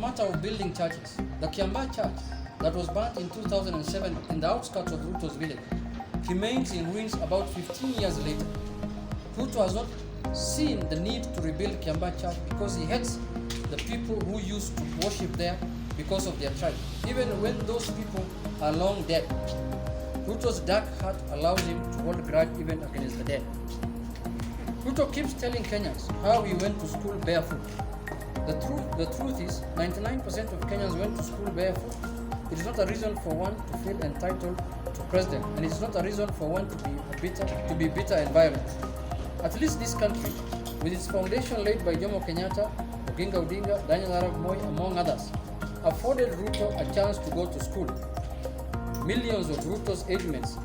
matter of building churches. The Kiambaa church that was burnt in 2007 in the outskirts of Ruto's village remains in ruins about 15 years later. Ruto has not seen the need to rebuild Kiambaa church because he hates the people who used to worship there because of their tribe, even when those people are long dead. Ruto's dark heart allows him to hold grudge even against the dead. Ruto keeps telling Kenyans how he went to school barefoot. The truth is, 99% of Kenyans went to school barefoot. It is not a reason for one to feel entitled to president, and it is not a reason for one to be bitter and violent. At least this country, with its foundation laid by Jomo Kenyatta, Oginga Odinga, Daniel Arap Moi, among others, afforded Ruto a chance to go to school. Millions of Ruto's age mates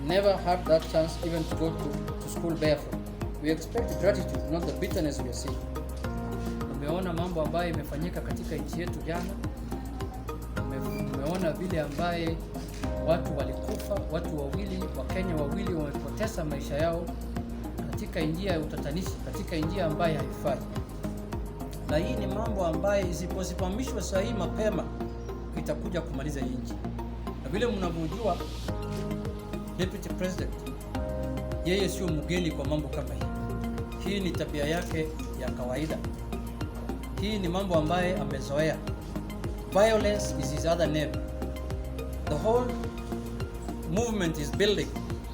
never had that chance even to go to school barefoot. We expect gratitude, not the bitterness we are seeing. Umeona mambo ambayo imefanyika katika nchi yetu jana. Umeona vile ambaye watu walikufa, watu wawili, Wakenya wawili wamepoteza maisha yao katika njia ya utatanishi, katika njia ambayo haifai. Na hii ni mambo ambayo isiposimamishwa sahihi mapema itakuja kumaliza nchi. Na vile mnavyojua, Deputy President yeye sio mgeni kwa mambo kama hii. Hii ni tabia yake ya kawaida. Hii ni mambo ambaye amezoea. Violence is his other name. The whole movement is building,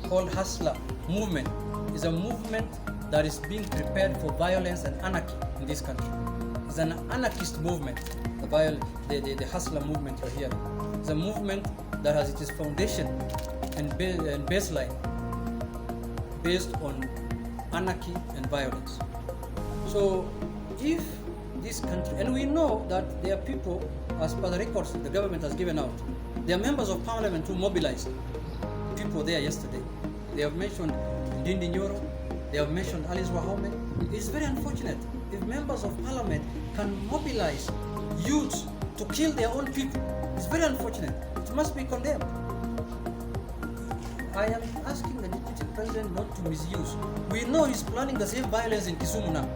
called Hustler movement, is a movement that is being prepared for violence and anarchy in this country. It's an anarchist movement, the Hustler movement you're hearing. It's a movement that has its foundation and baseline based on anarchy and violence. So if this country, and we know that there are people, as per the records the government has given out, there are members of parliament who mobilized people there yesterday. They have mentioned Ndindi Nyoro, they have mentioned Alice Wahome. It's very unfortunate if members of parliament can mobilize youths to kill their own people. It's very unfortunate. It must be condemned. I am asking the Deputy President not to misuse. We know he's planning the same violence in Kisumu now.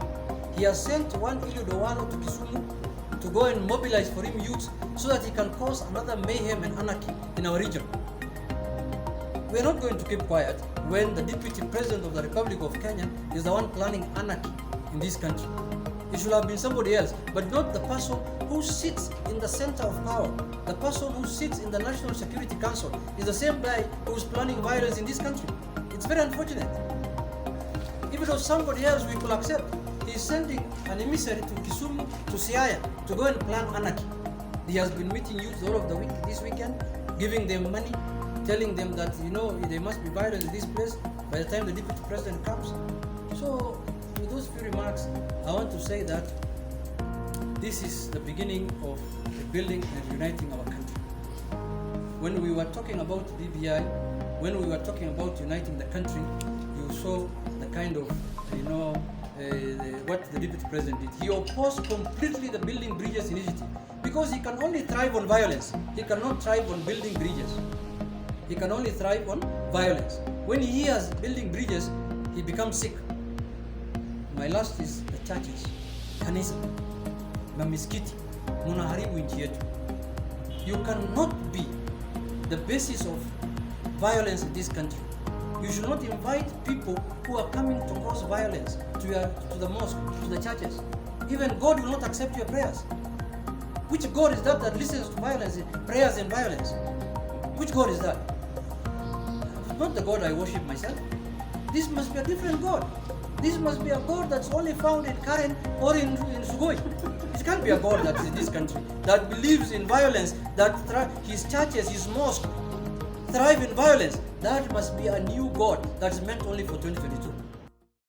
He has sent one Eliud Owalo to Kisumu to go and mobilize for him youths so that he can cause another mayhem and anarchy in our region. We are not going to keep quiet when the Deputy President of the Republic of Kenya is the one planning anarchy in this country. It should have been somebody else, but not the person who sits in the center of power. The person who sits in the National Security Council is the same guy who is planning violence in this country. It's very unfortunate. If it was somebody else, we could accept. He is sending an emissary to Kisumu, to Siaya, to go and plan anarchy. He has been meeting youth all of the week, this weekend, giving them money, telling them that, there must be violence in this place by the time the Deputy President comes. So, with those few remarks, I want to say that this is the beginning of rebuilding and uniting our country. When we were talking about BBI, when we were talking about uniting the country, you saw the kind of, what the Deputy President did. He opposed completely the Building Bridges initiative because he can only thrive on violence. He cannot thrive on building bridges. He can only thrive on violence. When he hears building bridges, he becomes sick. My last is the churches, kanisa, na miskiti, munaharibu nchi yetu. You cannot be the basis of violence in this country. You should not invite people who are coming to cause violence to the mosque, to the churches. Even God will not accept your prayers. Which God is that listens to violence, prayers and violence? Which God is that? It's not the God I worship myself. This must be a different God. This must be a God that's only found in Karen or in Sugoi. It can't be a God that's in this country, that believes in violence, that his churches, his mosques thrive in violence. That must be a new God that's meant only for 2022.